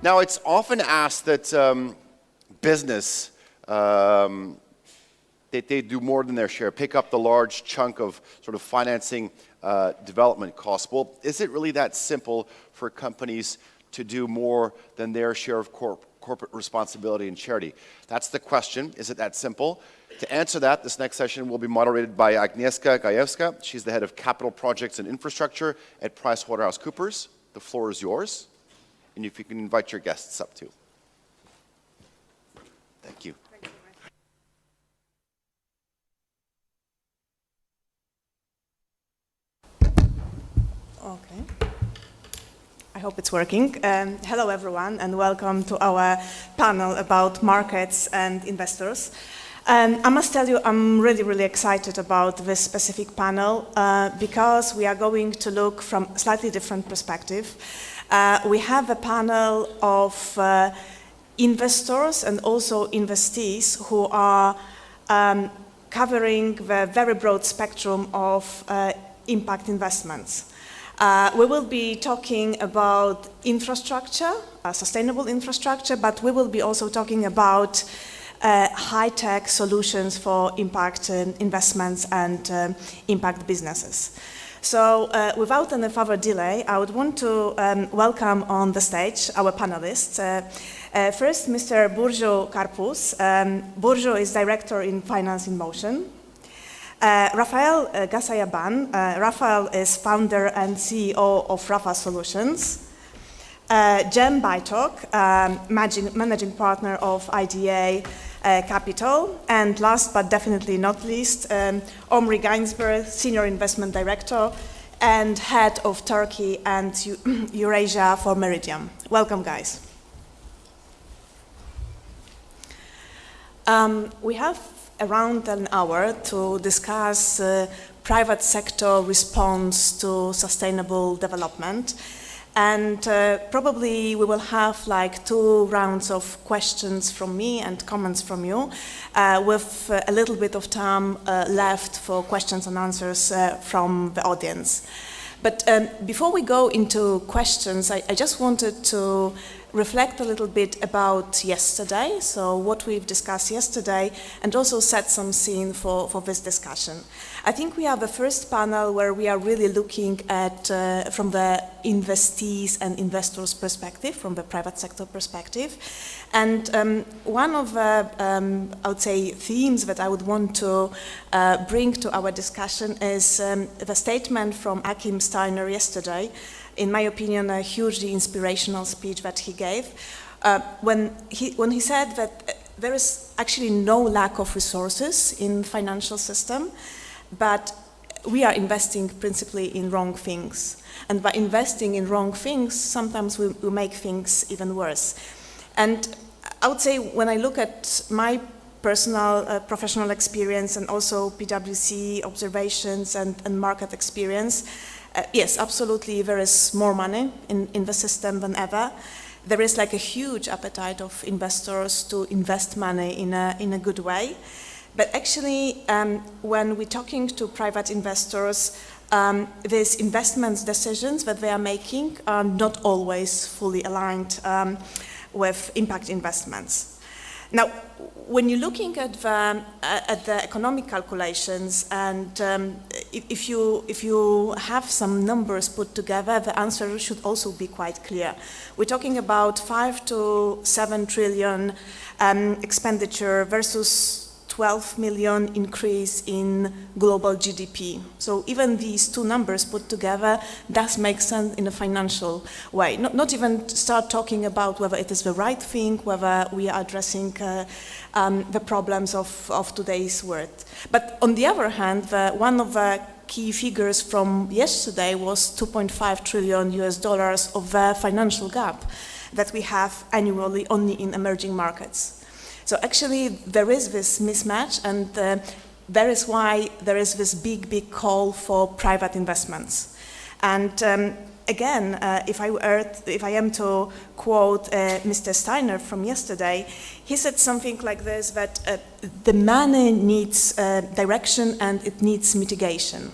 Now, it's often asked that business, that they do more than their share, pick up the large chunk of sort of financing development costs. Well, is it really that simple for companies to do more than their share of corporate responsibility and charity? That's the question. Is it that simple? To answer that, this next session will be moderated by Agnieszka Gajewska. She's the head of capital projects and infrastructure at PricewaterhouseCoopers. The floor is yours. And if you can invite your guests up too. Thank you. Okay. I hope it's working. Hello everyone and welcome to our panel about markets and investors. I must tell you I'm really excited about this specific panel because we are going to look from a slightly different perspective. We have a panel of investors and also investees who are covering the very broad spectrum of impact investments. We will be talking about infrastructure, sustainable infrastructure, but we will be also talking about high-tech solutions for impact investments and impact businesses. So without any further delay, I would want to welcome on the stage our panelists. First, Mr. Burcu Karpuz. Burcu is Director in Finance in Motion. Rafayel Ghasabyan. Rafayel is founder and CEO of RAFA Solutions. Baytok, managing partner of IDD Capital, and last but definitely not least, Omri Gainsburg, Senior Investment Director and Head of Turkey and Eurasia for Meridiam. Welcome, guys. We have around an hour to discuss private sector response to sustainable development. And probably we will have like 2 rounds of questions from me and comments from you, with a little bit of time left for questions and answers from the audience. But before we go into questions, I just wanted to reflect a little bit about yesterday, so what we've discussed yesterday, and also set some scene for this discussion. I think we are the first panel where we are really looking at, from the investees and investors' perspective, from the private sector perspective. And one of the, I would say, themes that I would want to bring to our discussion is the statement from Achim Steiner yesterday. In my opinion, a hugely inspirational speech that he gave, when he said that there is actually no lack of resources in financial system, but we are investing principally in wrong things. And by investing in wrong things, sometimes we make things even worse. And I would say when I look at my personal professional experience and also PwC observations and market experience, yes, absolutely, there is more money in the system than ever. There is like a huge appetite of investors to invest money in a good way. But actually, when we're talking to private investors, these investment decisions that they are making are not always fully aligned with impact investments. Now, when you're looking at the economic calculations, and if you have some numbers put together, the answer should also be quite clear. We're talking about 5 to 7 trillion expenditure versus 12 million increase in global GDP. So even these 2 numbers put together does make sense in a financial way. Not even start talking about whether it is the right thing, whether we are addressing the problems of today's world. But on the other hand, one of the key figures from yesterday was $2.5 trillion of the financial gap that we have annually only in emerging markets. So actually, there is this mismatch, and that is why there is this big call for private investments. And again, if I am to quote Mr. Steiner from yesterday, he said something like this, that the money needs direction and it needs mitigation.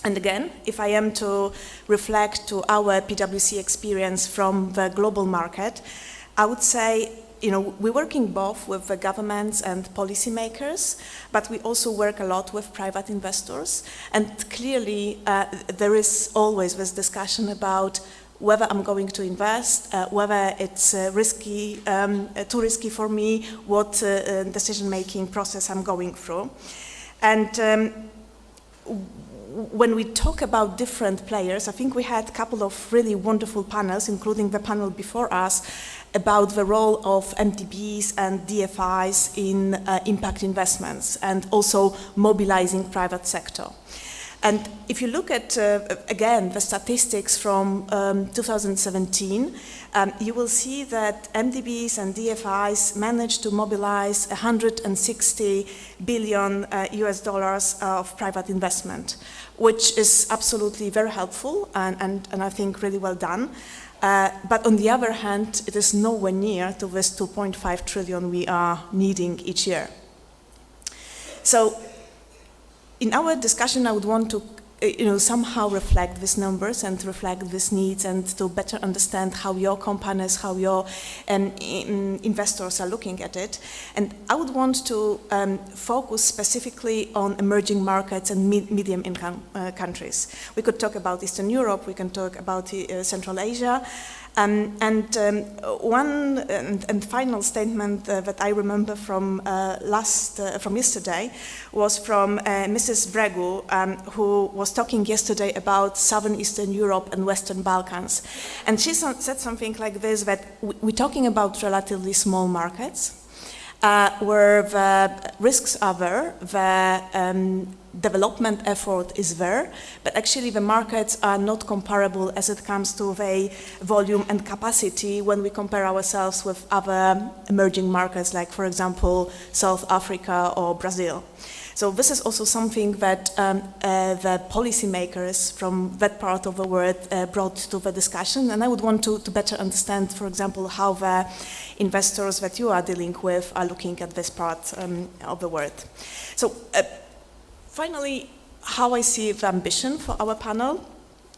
And again, if I am to reflect to our PwC experience from the global market, I would say, we're working both with the governments and policymakers, but we also work a lot with private investors. And clearly, there is always this discussion about whether I'm going to invest, whether it's risky, too risky for me, what decision-making process I'm going through. And when we talk about different players, I think we had a couple of really wonderful panels, including the panel before us, about the role of MDBs and DFIs in impact investments and also mobilizing private sector. And if you look at, again, the statistics from 2017, you will see that MDBs and DFIs managed to mobilize 160 billion US dollars of private investment, which is absolutely very helpful and I think really well done. But on the other hand, it is nowhere near to this 2.5 trillion we are needing each year. So in our discussion, I would want to somehow reflect these numbers and reflect these needs and to better understand how your companies, how your investors are looking at it. And I would want to focus specifically on emerging markets and medium income countries. We could talk about Eastern Europe, we can talk about Central Asia. One final statement that I remember from yesterday was from Mrs. Burcu, who was talking yesterday about Southern Eastern Europe and Western Balkans. And she said something like this, that we're talking about relatively small markets, where the risks are there, the development effort is there, but actually the markets are not comparable as it comes to the volume and capacity when we compare ourselves with other emerging markets, like, for example, South Africa or Brazil. So this is also something that the policymakers from that part of the world brought to the discussion, and I would want to better understand, for example, how the investors that you are dealing with are looking at this part of the world. So finally, how I see the ambition for our panel.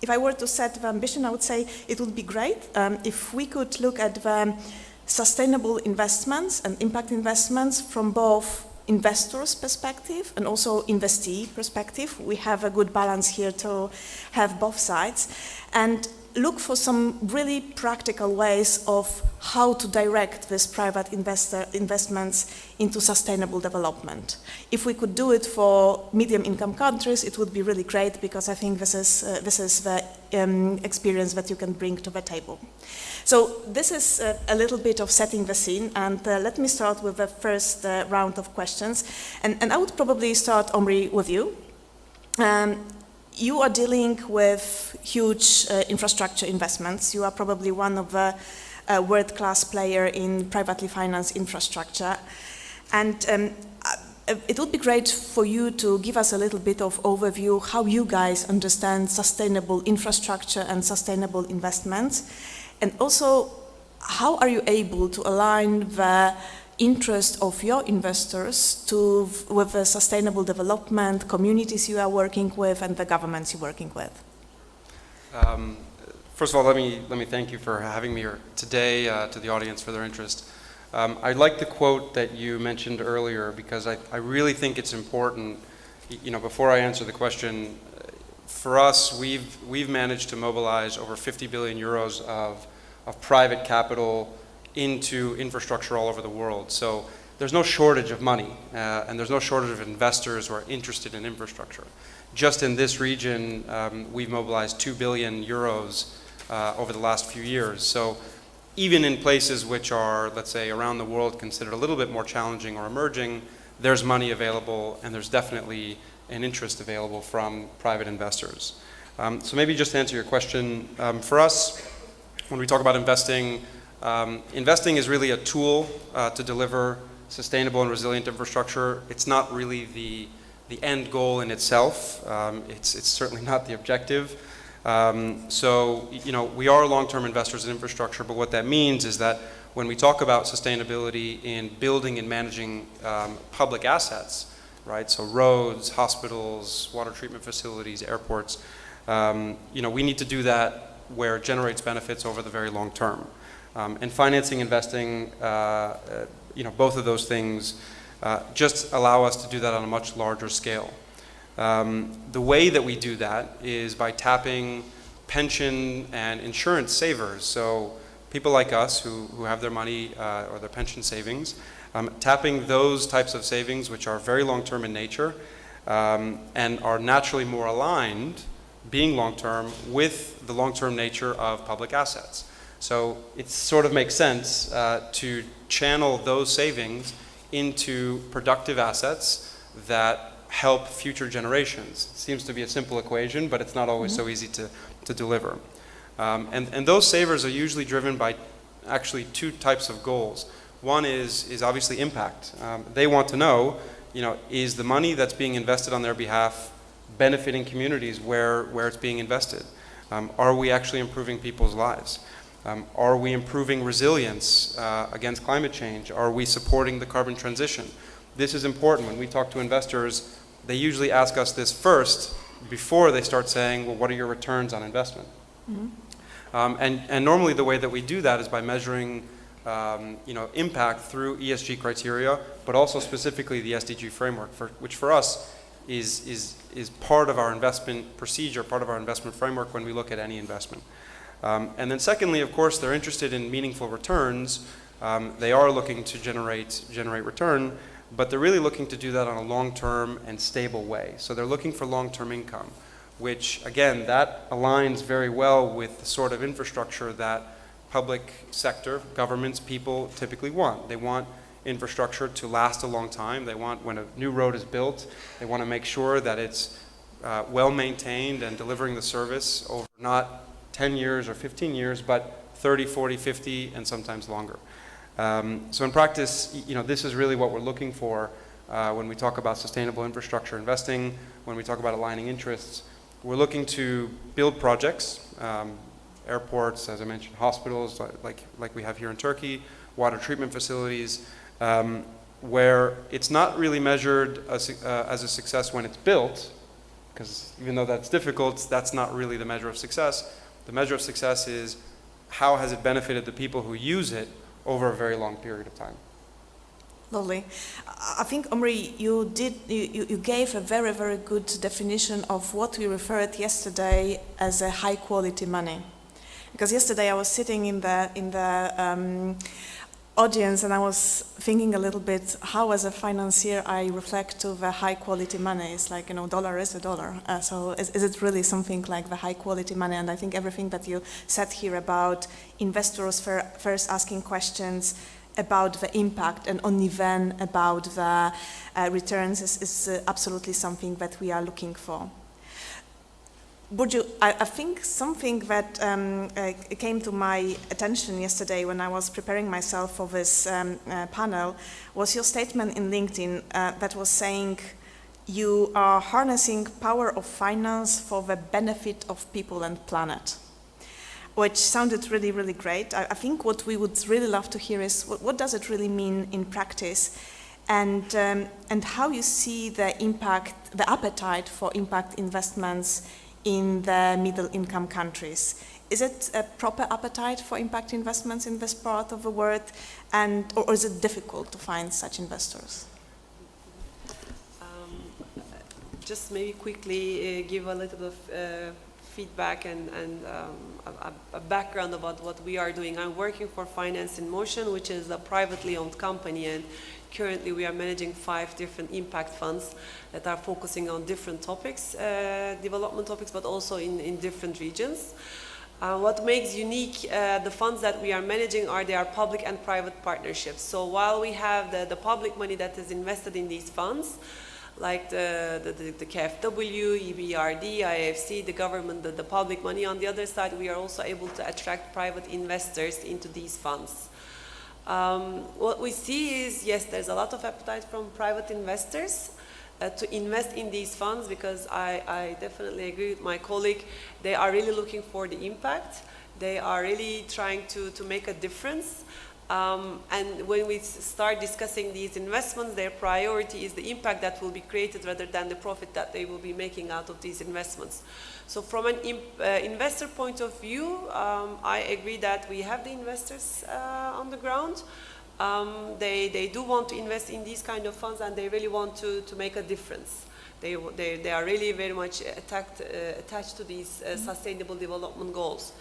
If I were to set the ambition, I would say it would be great if we could look at the sustainable investments and impact investments from both investors' perspective and also investee perspective. We have a good balance here to have both sides, and look for some really practical ways of how to direct these private investments into sustainable development. If we could do it for medium income countries, it would be really great, because I think this is the experience that you can bring to the table. So this is a little bit of setting the scene, and let me start with the first round of questions. And I would probably start, Omri, with you. You are dealing with huge infrastructure investments. You are probably one of the world-class players in privately financed infrastructure. And it would be great for you to give us a little bit of overview how you guys understand sustainable infrastructure and sustainable investments. And also, how are you able to align the interest of your investors with the sustainable development, communities you are working with, and the governments you're working with? First of all, let me thank you for having me here today, to the audience for their interest. I like the quote that you mentioned earlier, because I really think it's important. Before I answer the question, for us, we've managed to mobilize over 50 billion euros of private capital into infrastructure all over the world. So there's no shortage of money, and there's no shortage of investors who are interested in infrastructure. Just in this region, we've mobilized 2 billion euros over the last few years. So even in places which are, let's say, around the world considered a little bit more challenging or emerging, there's money available, and there's definitely an interest available from private investors. So maybe just to answer your question, for us, when we talk about investing, investing is really a tool to deliver sustainable and resilient infrastructure. It's not really the end goal in itself. It's certainly not the objective. So, we are long-term investors in infrastructure, but what that means is that when we talk about sustainability in building and managing public assets, right? So roads, hospitals, water treatment facilities, airports. We need to do that where it generates benefits over the very long term. And financing, investing, both of those things just allow us to do that on a much larger scale. The way that we do that is by tapping pension and insurance savers. So people like us who have their money or their pension savings, tapping those types of savings which are very long-term in nature and are naturally more aligned, being long-term, with the long-term nature of public assets. So it sort of makes sense to channel those savings into productive assets that help future generations. It seems to be a simple equation, but it's not always so easy to deliver. And those savers are usually driven by actually two types of goals. One is obviously impact. They want to know, is the money that's being invested on their behalf benefiting communities where it's being invested? Are we actually improving people's lives? Are we improving resilience against climate change? Are we supporting the carbon transition? This is important. When we talk to investors, they usually ask us this first before they start saying, well, what are your returns on investment? And normally the way that we do that is by measuring impact through ESG criteria, but also specifically the SDG framework, which for us is part of our investment procedure, part of our investment framework when we look at any investment. And then secondly, of course, they're interested in meaningful returns. They are looking to generate return, but they're really looking to do that on a long-term and stable way. So they're looking for long-term income, which, again, that aligns very well with the sort of infrastructure that public sector, governments, people typically want. They want infrastructure to last a long time. They want, when a new road is built, they want to make sure that it's well maintained and delivering the service over not 10 years or 15 years, but 30, 40, 50, and sometimes longer. So in practice, this is really what we're looking for when we talk about sustainable infrastructure investing, when we talk about aligning interests. We're looking to build projects, airports, as I mentioned, hospitals, like we have here in Turkey, water treatment facilities, where it's not really measured as a success when it's built, because even though that's difficult, that's not really the measure of success. The measure of success is how has it benefited the people who use it over a very long period of time. Lovely. I think, Omri, you gave a very, very good definition of what we referred yesterday as a high-quality money. Because yesterday I was sitting in the audience and I was thinking a little bit how, as a financier, I reflect to the high-quality money. It's like, dollar is a dollar. So is it really something like the high-quality money? And I think everything that you said here about investors first asking questions about the impact and only then about the returns is absolutely something that we are looking for. Burcu, I think something that came to my attention yesterday when I was preparing myself for this panel was your statement in LinkedIn that was saying you are harnessing power of finance for the benefit of people and planet, which sounded really, really great. I think what we would really love to hear is what does it really mean in practice, and how you see the impact, the appetite for impact investments in the middle-income countries. Is it a proper appetite for impact investments in this part of the world, or is it difficult to find such investors? Just maybe quickly give a little bit of feedback and a background about what we are doing. I'm working for Finance in Motion, which is a privately owned company, and currently we are managing 5 different impact funds that are focusing on different topics, development topics, but also in different regions. What makes unique the funds that we are managing they are public and private partnerships. So while we have the public money that is invested in these funds, like the KfW, EBRD, IFC, the government, the public money, on the other side we are also able to attract private investors into these funds. What we see is, yes, there's a lot of appetite from private investors to invest in these funds, because I definitely agree with my colleague. They are really looking for the impact. They are really trying to make a difference. And when we start discussing these investments, their priority is the impact that will be created rather than the profit that they will be making out of these investments. So from an investor point of view, I agree that we have the investors on the ground. They do want to invest in these kind of funds, and they really want to make a difference. They are really very much attached to these sustainable development goals.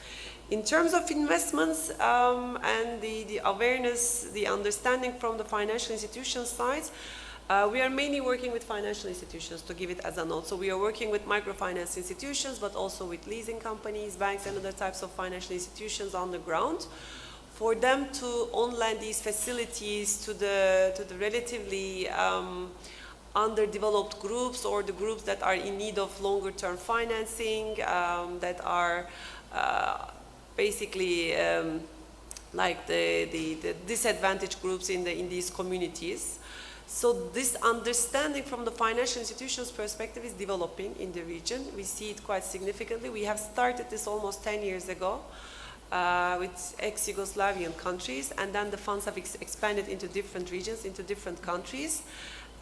In terms of investments and the awareness, the understanding from the financial institution side, we are mainly working with financial institutions, to give it as a note. So we are working with microfinance institutions, but also with leasing companies, banks, and other types of financial institutions on the ground, for them to on-lend these facilities to the relatively underdeveloped groups, or the groups that are in need of longer-term financing, that are basically like the disadvantaged groups in these communities. So this understanding from the financial institutions' perspective is developing in the region. We see it quite significantly. We have started this almost 10 years ago with ex-Yugoslavian countries, and then the funds have expanded into different regions, into different countries.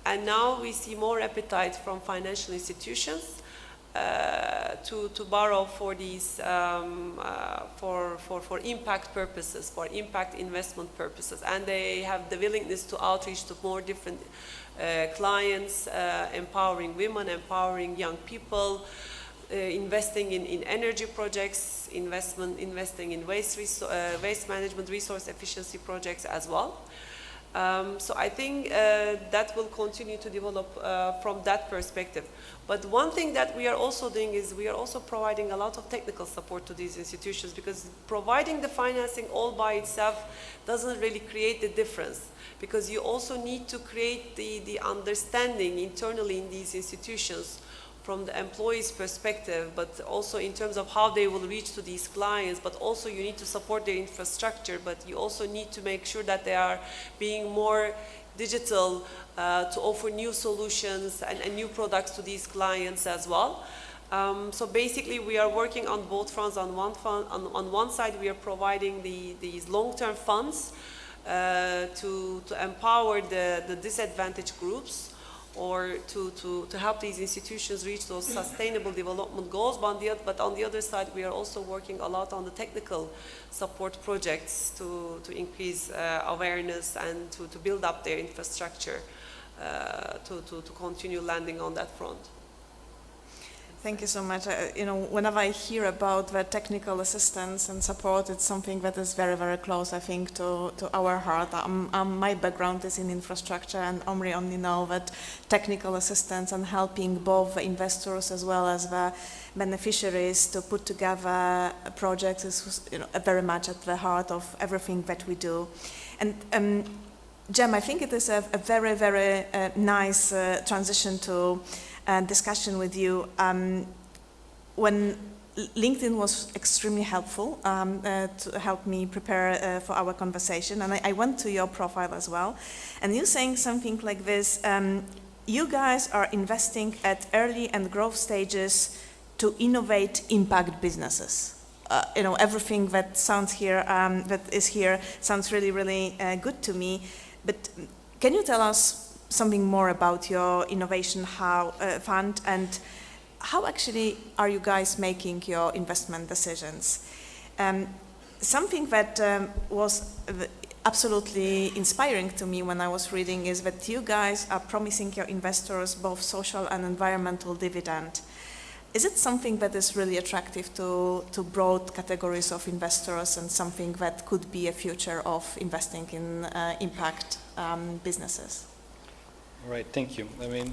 And now we see more appetite from financial institutions to borrow for these for impact purposes, for impact investment purposes, and they have the willingness to outreach to more different clients, empowering women, empowering young people, investing in energy projects, investing in waste management, resource efficiency projects as well. So I think that will continue to develop from that perspective. But one thing that we are also doing is we are also providing a lot of technical support to these institutions, because providing the financing all by itself doesn't really create the difference, because you also need to create the understanding internally in these institutions from the employees' perspective, but also in terms of how they will reach to these clients, but also you need to support their infrastructure, but you also need to make sure that they are being more digital to offer new solutions and new products to these clients as well. So basically we are working on both fronts. On one side we are providing these long-term funds to empower the disadvantaged groups, or to help these institutions reach those sustainable development goals. But on the other side, we are also working a lot on the technical support projects to increase awareness and to build up their infrastructure to continue landing on that front. Thank you so much. You know, whenever I hear about the technical assistance and support, it's something that is very, very close, I think, to our heart. My background is in infrastructure, and Omri only know that technical assistance and helping both the investors as well as the beneficiaries to put together projects is, you know, very much at the heart of everything that we do. And Jem, I think it is a very, very nice transition to discussion with you. When LinkedIn was extremely helpful to help me prepare for our conversation, and I went to your profile as well, and you saying something like this: you guys are investing at early and growth stages to innovate impact businesses. You know, everything that sounds here, that is here, sounds really, really good to me. But can you tell us something more about your innovation fund, and how actually are you guys making your investment decisions? Something that was absolutely inspiring to me when I was reading is that you guys are promising your investors both social and environmental dividend. Is it something that is really attractive to broad categories of investors, and something that could be a future of investing in impact businesses? All right, thank you. I mean,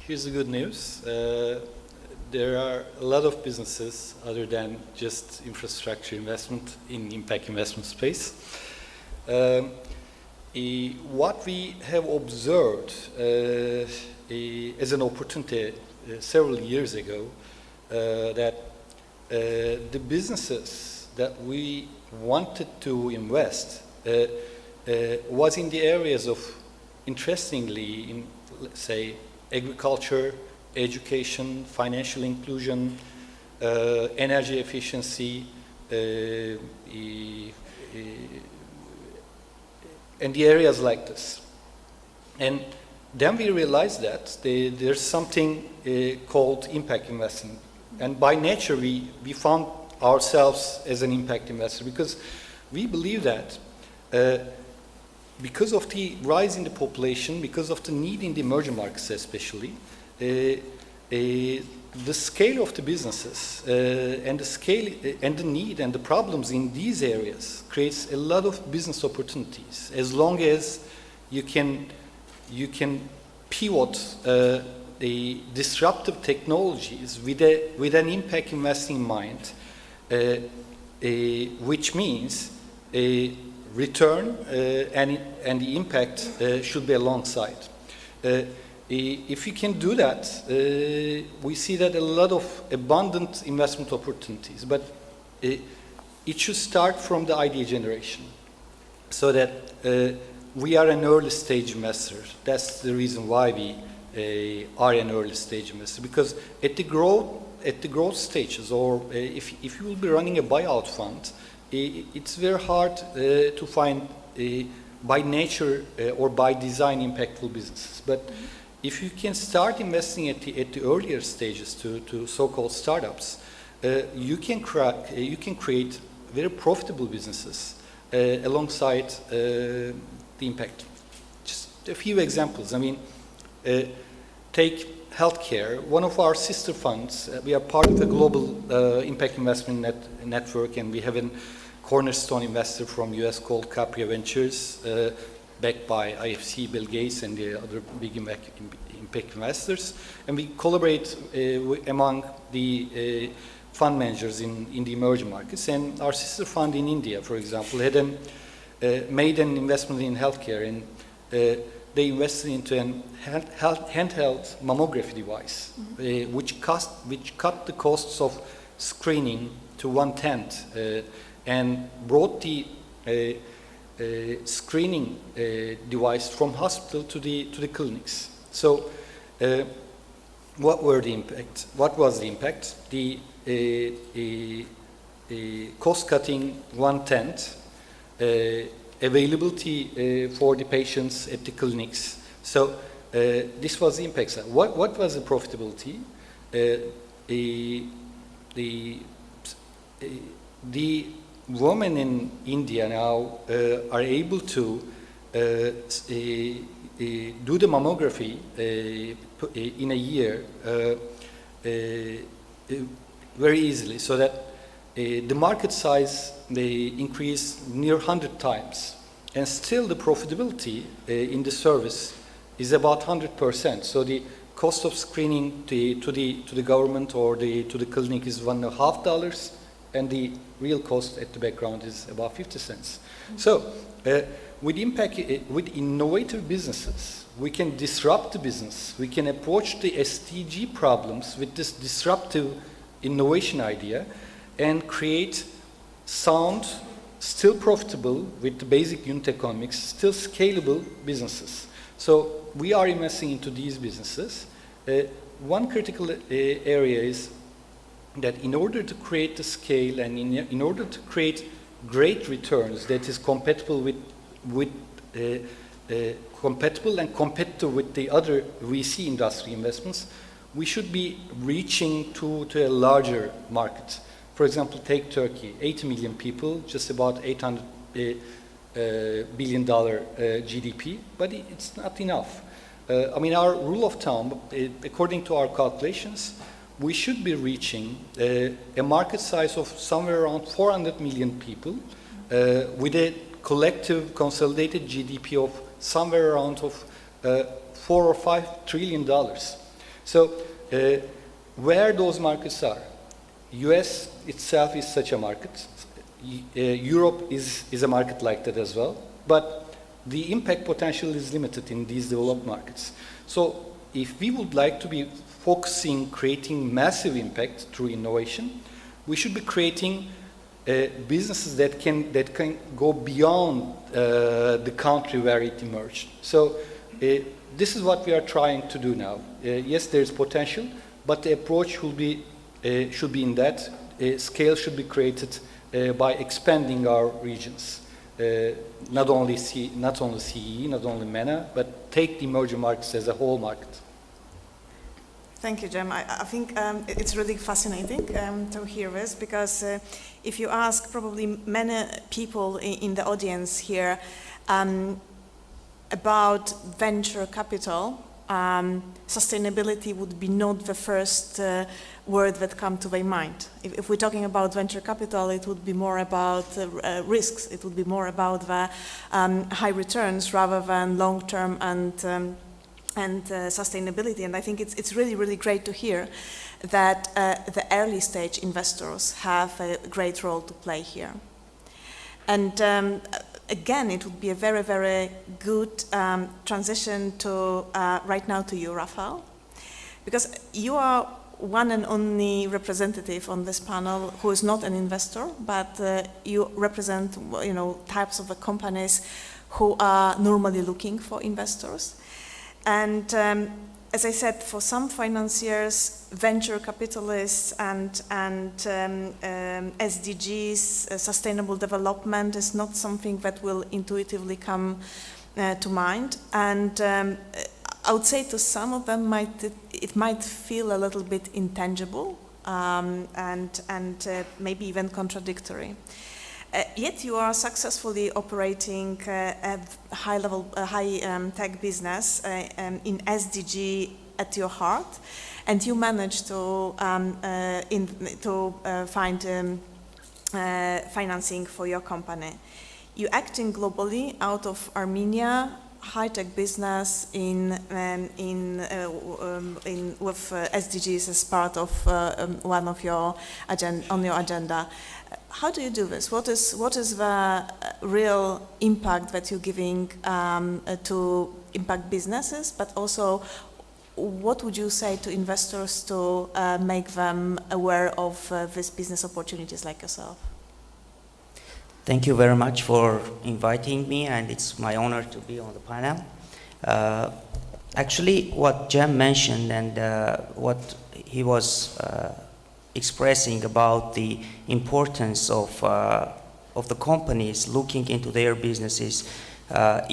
here's the good news. There are a lot of businesses other than just infrastructure investment in impact investment space. What we have observed as an opportunity several years ago, that the businesses that we wanted to invest was in the areas of, interestingly, in, let's say, agriculture, education, financial inclusion, energy efficiency, and the areas like this. And then we realized that there's something called impact investing. And by nature, we found ourselves as an impact investor because we believe that because of the rise in the population, because of the need in the emerging markets especially, the scale of the businesses and the scale and the need and the problems in these areas creates a lot of business opportunities as long as you can pivot the disruptive technologies with an impact investing mind, which means a return and the impact should be alongside. If you can do that, we see that a lot of abundant investment opportunities, but it should start from the idea generation so that we are an early stage investor. That's the reason why we are an early stage investor, because at the growth stages, or if you will be running a buyout fund, it's very hard to find by nature or by design impactful businesses. But if you can start investing at the earlier stages to so-called startups, you can create very profitable businesses alongside the impact. Just a few examples. I mean, take healthcare. One of our sister funds, we are part of a global impact investment network, and we have a cornerstone investor from US called Capria Ventures, backed by IFC, Bill Gates, and the other big impact investors. And we collaborate among the fund managers in the emerging markets. And our sister fund in India, for example, had made an investment in healthcare, and they invested into a handheld mammography device, which cut the costs of screening to 1/10, and brought the screening device from hospital to the clinics. So, what was the impact? The cost cutting 1/10, availability for the patients at the clinics. So, this was the impact. What was the profitability? The women in India now are able to do the mammography in a year very easily, so that the market size they increase near 100 times, and still the profitability in the service is about 100%. So the cost of screening to the government or to the clinic is $1.50, and the real cost at the background is about 50 cents. So with innovative businesses, we can disrupt the business. We can approach the SDG problems with this disruptive innovation idea and create sound, still profitable with the basic unit economics, still scalable businesses. So we are investing into these businesses. One critical area is that in order to create the scale and in order to create great returns that is compatible compatible and competitive with the other VC industry investments, we should be reaching to a larger market. For example, take Turkey, 80 million people, just about $800 billion GDP, but it's not enough. I mean, our rule of thumb, according to our calculations, we should be reaching a market size of somewhere around 400 million people with a collective consolidated GDP of somewhere around of $4 or $5 trillion. So where those markets are, US itself is such a market. Europe is a market like that as well, but the impact potential is limited in these developed markets. So if we would like to be focusing, creating massive impact through innovation, we should be creating businesses that can go beyond the country where it emerged. So this is what we are trying to do now. Yes, there is potential, but the approach should be in that scale should be created by expanding our regions. not only CEE, not only MENA, but take the emerging markets as a whole market? Thank you, Jem. I think it's really fascinating to hear this, because if you ask probably many people in the audience here about venture capital, sustainability would be not the first word that come to their mind. If we're talking about venture capital, it would be more about risks. It would be more about the high returns rather than long-term and sustainability. And I think it's really, really great to hear that the early stage investors have a great role to play here. And again, it would be a very, very good transition to right now to you, Rafayel, because you are one and only representative on this panel who is not an investor, but you represent, types of the companies who are normally looking for investors. And as I said, for some financiers, venture capitalists and SDGs, sustainable development, is not something that will intuitively come to mind. And I would say to some of them it might feel a little bit intangible and maybe even contradictory. Yet you are successfully operating a high-tech business in SDG at your heart, and you managed to find financing for your company. You're acting globally out of Armenia, high-tech business with SDGs as part of one of your agenda. How do you do this? What is the real impact that you're giving to impact businesses, but also what would you say to investors to make them aware of these business opportunities like yourself? Thank you very much for inviting me, and it's my honor to be on the panel. Actually, what Jem mentioned and what he was expressing about the importance of the companies looking into their businesses, but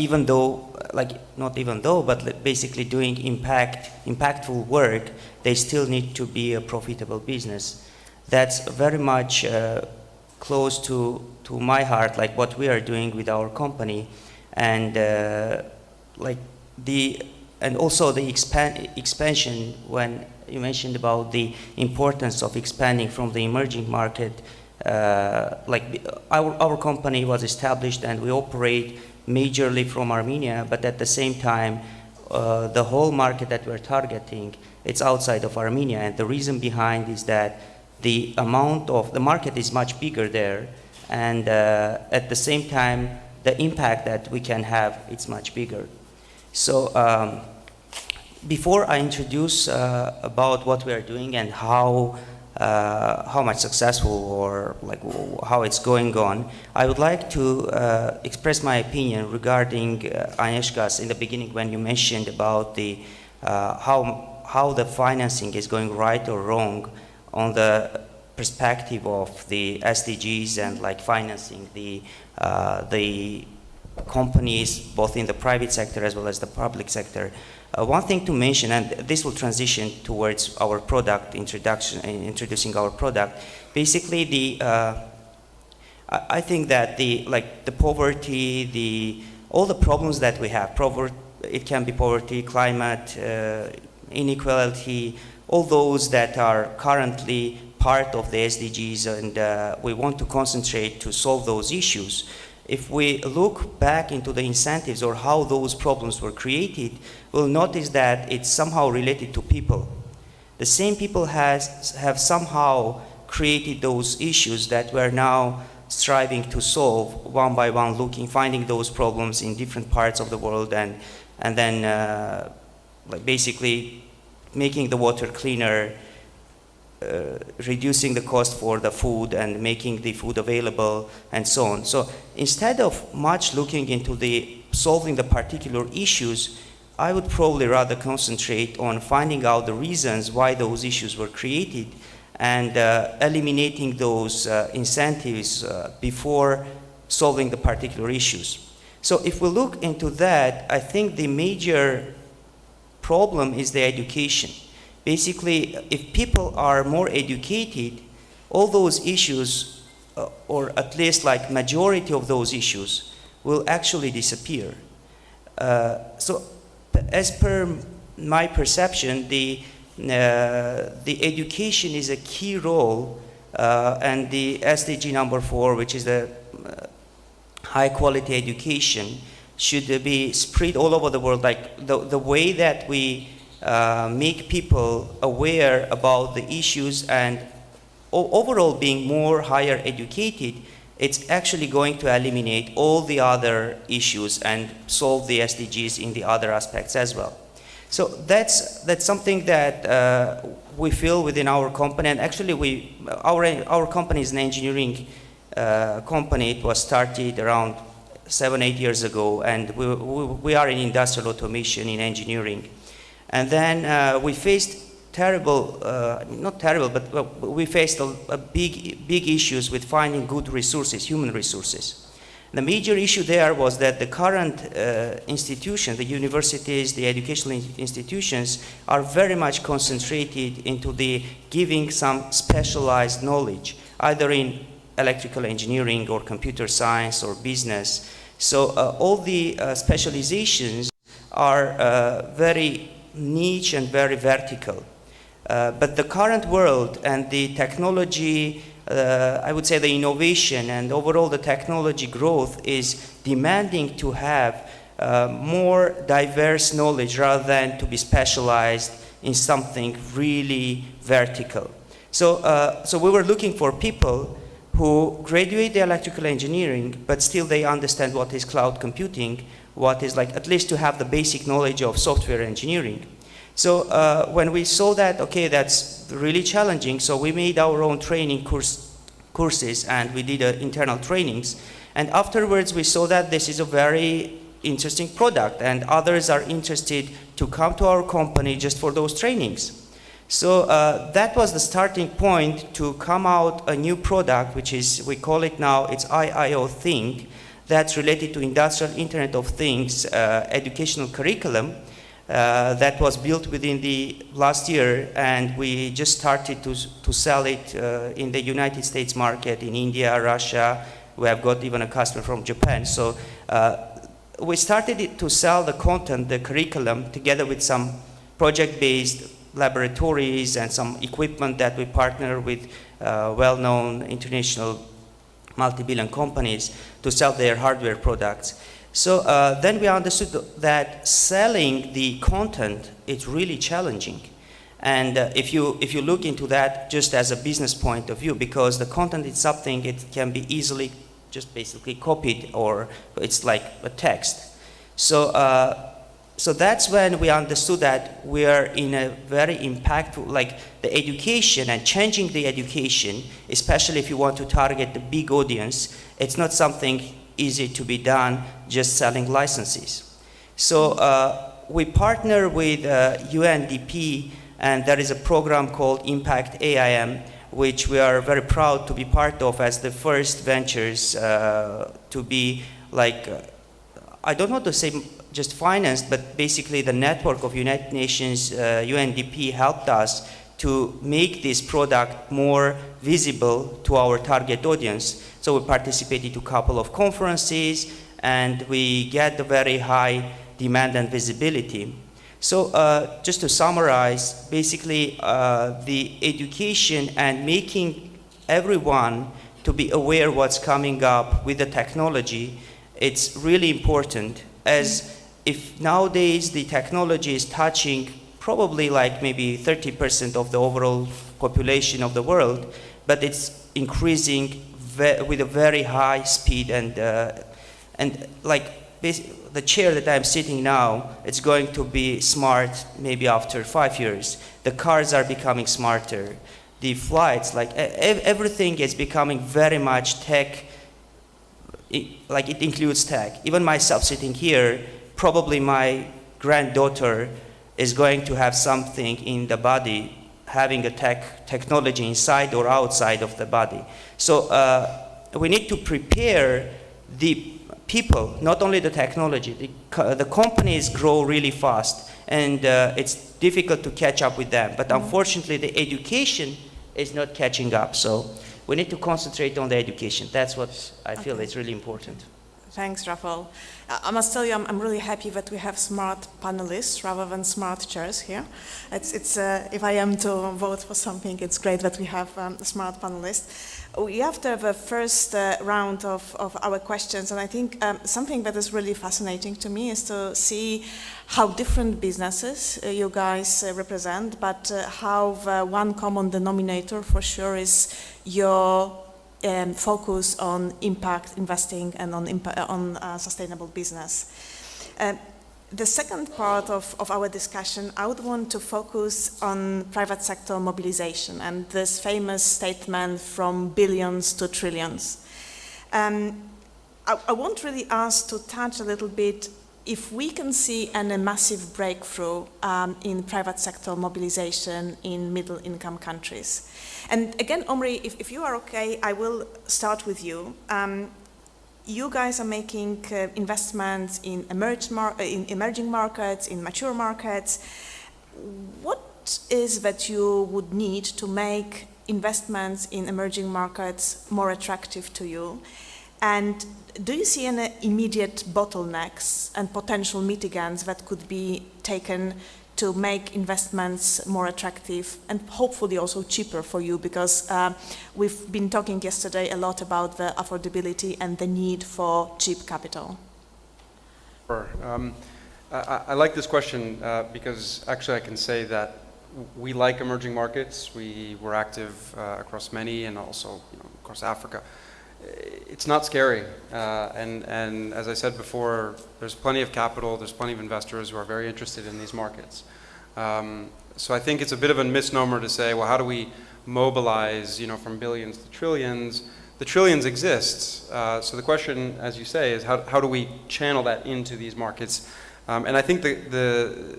basically doing impactful work, they still need to be a profitable business. That's very much close to my heart, like what we are doing with our company, and also the expansion. When you mentioned about the importance of expanding from the emerging market, our company was established and we operate majorly from Armenia, but at the same time, the whole market that we're targeting, it's outside of Armenia, and the reason behind is that the market is much bigger there, and at the same time, the impact that we can have, it's much bigger. So before I introduce about what we are doing and how much successful or how it's going on, I would like to express my opinion regarding Agnieszka's in the beginning when you mentioned about the how the financing is going right or wrong on the perspective of the SDGs and financing the companies both in the private sector as well as the public sector. One thing to mention, and this will transition towards our product introducing our product. Basically, I think that the poverty, all the problems that we have, it can be poverty, climate, inequality, all those that are currently part of the SDGs, and we want to concentrate to solve those issues. If we look back into the incentives or how those problems were created, we'll notice that it's somehow related to people. The same people have somehow created those issues that we're now striving to solve one by one, finding those problems in different parts of the world, and then basically making the water cleaner, reducing the cost for the food and making the food available and so on. So instead of much looking into solving the particular issues, I would probably rather concentrate on finding out the reasons why those issues were created and eliminating those incentives before solving the particular issues. So if we look into that, I think the major problem is the education. Basically, if people are more educated, all those issues, or at least like majority of those issues, will actually disappear. So as per my perception, the education is a key role, and the SDG number 4, which is the high quality education, should be spread all over the world. Like the way that we make people aware about the issues and overall being more higher educated, it's actually going to eliminate all the other issues and solve the SDGs in the other aspects as well. So that's something that we feel within our company, and actually our company is an engineering company. It was started around 7-8 years ago, and we are in industrial automation in engineering. And then we faced not terrible, but we faced a big issues with finding good resources, human resources. The major issue there was that the current institutions, the universities, the educational institutions, are very much concentrated into the giving some specialized knowledge, either in electrical engineering or computer science or business. So all the specializations are very niche and very vertical. But the current world and the technology, I would say the innovation and overall the technology growth is demanding to have more diverse knowledge rather than to be specialized in something really vertical. So we were looking for people who graduate the electrical engineering, but still they understand what is cloud computing, what is like, at least to have the basic knowledge of software engineering. So when we saw that, okay, that's really challenging, so we made our own training courses and we did internal trainings. And afterwards we saw that this is a very interesting product and others are interested to come to our company just for those trainings. So that was the starting point to come out a new product, which is, we call it now, it's IIO Think, that's related to Industrial Internet of Things educational curriculum. That was built within the last year, and we just started to sell it in the United States market, in India, Russia. We have got even a customer from Japan. So we started to sell the content, the curriculum, together with some project-based laboratories and some equipment that we partner with well-known international multi-billion companies to sell their hardware products. So then we understood that selling the content is really challenging. And if you look into that just as a business point of view, because the content is something, it can be easily just basically copied, or it's like a text. So, so that's when we understood that we are in a very impactful, like the education and changing the education, especially if you want to target the big audience, it's not something easy to be done just selling licenses. So we partner with UNDP, and there is a program called Impact AIM, which we are very proud to be part of as the first ventures to be like, I don't want to say just financed, but basically the network of United Nations, UNDP helped us to make this product more visible to our target audience. So we participated to a couple of conferences, and we get the very high demand and visibility. So just to summarize, basically the education and making everyone to be aware what's coming up with the technology, it's really important, as if nowadays the technology is touching probably like maybe 30% of the overall population of the world, but it's increasing with a very high speed, and like the chair that I'm sitting now, it's going to be smart maybe after 5 years. The cars are becoming smarter. The flights, like everything is becoming very much tech, like it includes tech. Even myself sitting here, probably my granddaughter is going to have something in the body, having a technology inside or outside of the body. So we need to prepare the people, not only the technology, the companies grow really fast, and it's difficult to catch up with them. But unfortunately, the education is not catching up. So we need to concentrate on the education. That's what I feel is really important. Thanks, Rafayel. I must tell you, I'm really happy that we have smart panelists rather than smart chairs here. If I am to vote for something, it's great that we have smart panelists. We after the first round of our questions, and I think something that is really fascinating to me is to see how different businesses you guys represent, but how the one common denominator for sure is your focus on impact investing and on sustainable business. The second part of our discussion, I would want to focus on private sector mobilization and this famous statement from billions to trillions. I want really ask to touch a little bit if we can see a massive breakthrough in private sector mobilization in middle-income countries. And again, Omri, if you are okay, I will start with you. You guys are making investments in emerging markets, in mature markets. What is that you would need to make investments in emerging markets more attractive to you? And do you see any immediate bottlenecks and potential mitigants that could be taken to make investments more attractive and hopefully also cheaper for you? Because we've been talking yesterday a lot about the affordability and the need for cheap capital. Sure. I like this question because actually I can say that we like emerging markets. We were active across many and also across Africa. It's not scary, and as I said before, there's plenty of capital, there's plenty of investors who are very interested in these markets. So I think it's a bit of a misnomer to say, well, how do we mobilize, from billions to trillions? The trillions exist, so the question, as you say, is how do we channel that into these markets? And I think the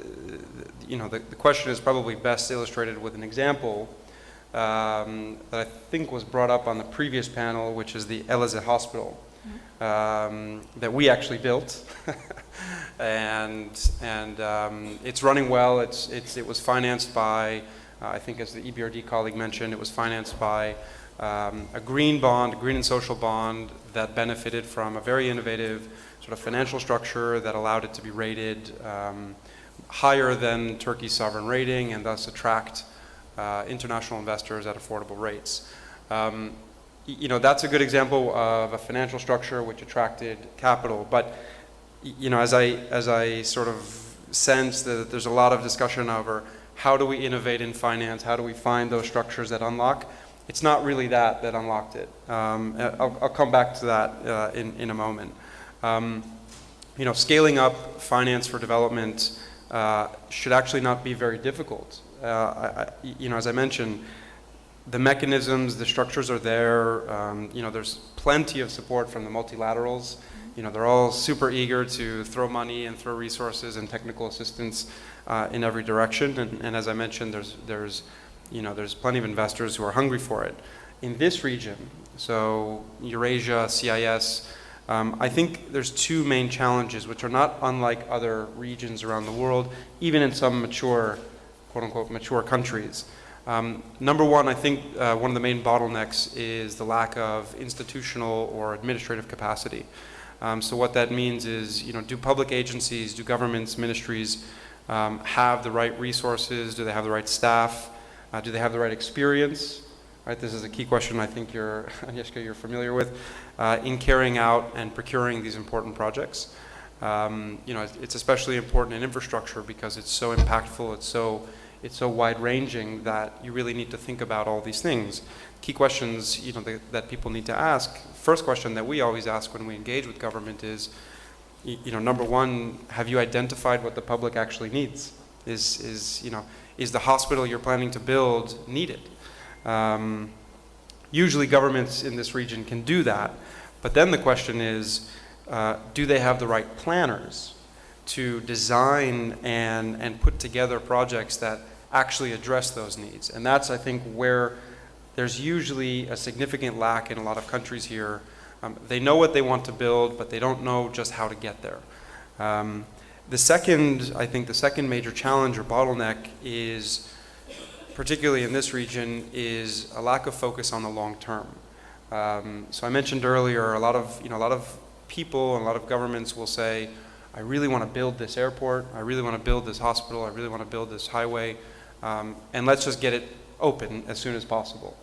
question is probably best illustrated with an example that I think was brought up on the previous panel, which is the Elazığ Hospital that we actually built, and it's running well. It was financed by, I think, as the EBRD colleague mentioned, it was financed by a green bond, a green and social bond that benefited from a very innovative sort of financial structure that allowed it to be rated higher than Turkey's sovereign rating and thus attract international investors at affordable rates. That's a good example of a financial structure which attracted capital. But as I sort of sense that there's a lot of discussion over how do we innovate in finance, how do we find those structures that unlock. It's not really that unlocked it. I'll come back to that in a moment. Scaling up finance for development should actually not be very difficult. As I mentioned, the mechanisms, the structures are there. There's plenty of support from the multilaterals. They're all super eager to throw money and throw resources and technical assistance in every direction. And as I mentioned, there's plenty of investors who are hungry for it. In this region, so Eurasia, CIS, I think there's two main challenges which are not unlike other regions around the world, even in some mature, quote-unquote, mature countries. Number one, I think one of the main bottlenecks is the lack of institutional or administrative capacity. So what that means is, do public agencies, do governments, ministries have the right resources? Do they have the right staff? Do they have the right experience? Right, this is a key question I think Agnieszka, you're familiar with, in carrying out and procuring these important projects. It's especially important in infrastructure because it's so impactful, it's so wide-ranging that you really need to think about all these things. Key questions, that people need to ask. First question that we always ask when we engage with government is, number one, have you identified what the public actually needs? Is the hospital you're planning to build needed? Usually governments in this region can do that, but then the question is, do they have the right planners to design and put together projects that actually address those needs? And that's, I think, where there's usually a significant lack in a lot of countries here They know what they want to build, but they don't know just how to get there. I think the second major challenge or bottleneck is, particularly in this region, is a lack of focus on the long term. So I mentioned earlier, a lot of people and a lot of governments will say, I really want to build this airport, I really want to build this hospital, I really want to build this highway, and let's just get it open as soon as possible.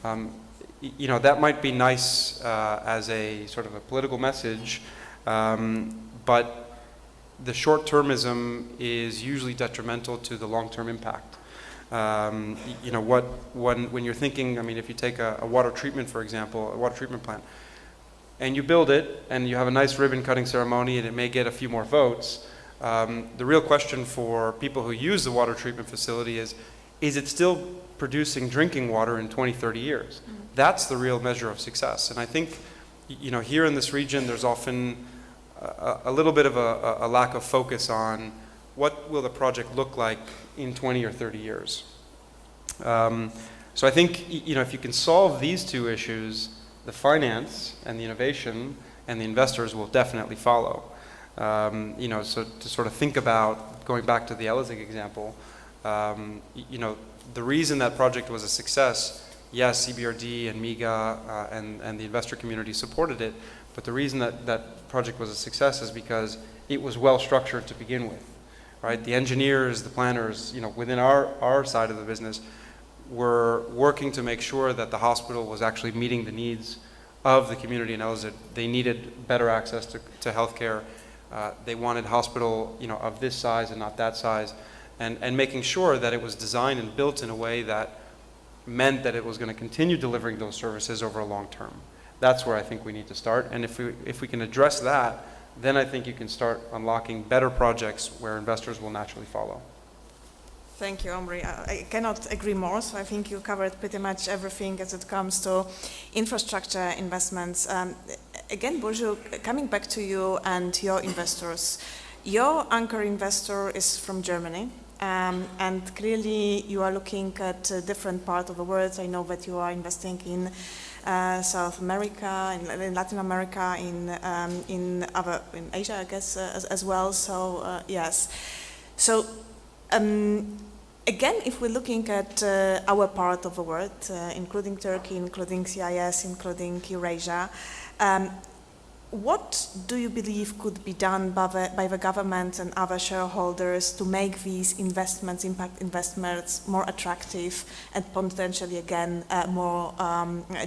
That might be nice as a sort of a political message, but the short-termism is usually detrimental to the long-term impact. When you're thinking, I mean, if you take a water treatment, for example, a water treatment plant, and you build it, and you have a nice ribbon-cutting ceremony, and it may get a few more votes, the real question for people who use the water treatment facility is it still producing drinking water in 20, 30 years? Mm-hmm. That's the real measure of success. And I think, here in this region, there's often a little bit of a lack of focus on what will the project look like in 20 or 30 years. So I think, if you can solve these two issues, the finance and the innovation and the investors will definitely follow. So to sort of think about, going back to the Elazig example, the reason that project was a success, yes, CBRD and MIGA and the investor community supported it, but the reason that project was a success is because it was well structured to begin with, right? The engineers, the planners, within our side of the business were working to make sure that the hospital was actually meeting the needs of the community in Elazig. They needed better access to healthcare. They wanted hospital, of this size and not that size, and making sure that it was designed and built in a way that meant that it was going to continue delivering those services over a long term. That's where I think we need to start. And if we can address that, then I think you can start unlocking better projects where investors will naturally follow. Thank you, Omri. I cannot agree more. So I think you covered pretty much everything as it comes to infrastructure investments. Again, Burcu, coming back to you and your investors, your anchor investor is from Germany. And clearly you are looking at a different part of the world. I know that you are investing in South America, in Latin America, in Asia, I guess, as well. So yes. So again, if we're looking at our part of the world, including Turkey, including CIS, including Eurasia, what do you believe could be done by the government and other shareholders to make these investments, impact investments, more attractive and potentially, again, more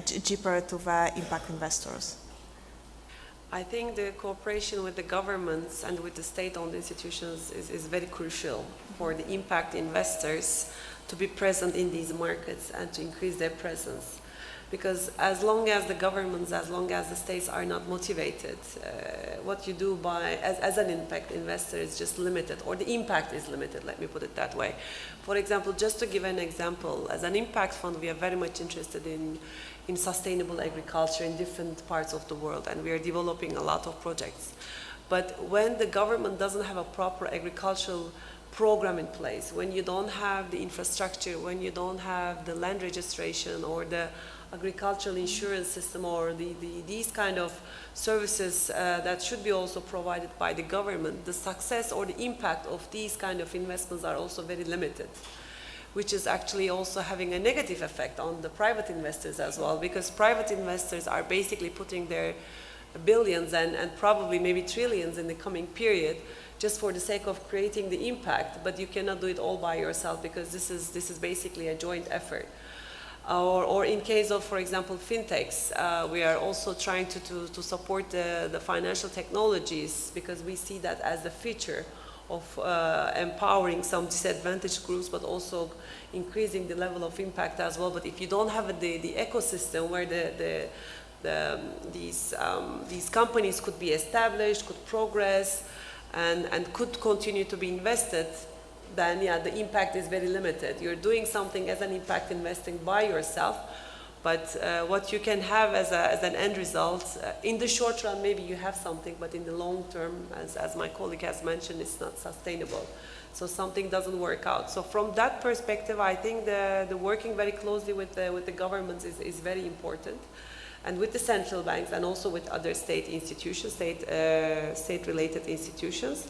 cheaper to the impact investors? I think the cooperation with the governments and with the state-owned institutions is very crucial for the impact investors to be present in these markets and to increase their presence. Because as long as the governments, as long as the states are not motivated, what you do as an impact investor is just limited, or the impact is limited, let me put it that way. For example, just to give an example, as an impact fund, we are very much interested in sustainable agriculture in different parts of the world, and we are developing a lot of projects. But when the government doesn't have a proper agricultural program in place, when you don't have the infrastructure, when you don't have the land registration or the agricultural insurance system or these kind of services that should be also provided by the government, the success or the impact of these kind of investments are also very limited, which is actually also having a negative effect on the private investors as well, because private investors are basically putting their billions and probably maybe trillions in the coming period just for the sake of creating the impact, but you cannot do it all by yourself because this is basically a joint effort. Or in case of, for example, fintechs, we are also trying to support the financial technologies because we see that as the feature of empowering some disadvantaged groups, but also increasing the level of impact as well. But if you don't have the ecosystem where these companies could be established, could progress, and could continue to be invested, then yeah, the impact is very limited. You're doing something as an impact investing by yourself, but what you can have as an end result, in the short run maybe you have something, but in the long term, as my colleague has mentioned, it's not sustainable. So something doesn't work out. So from that perspective, I think the working very closely with the governments is very important. and with the central banks and also with other state institutions, state-related institutions.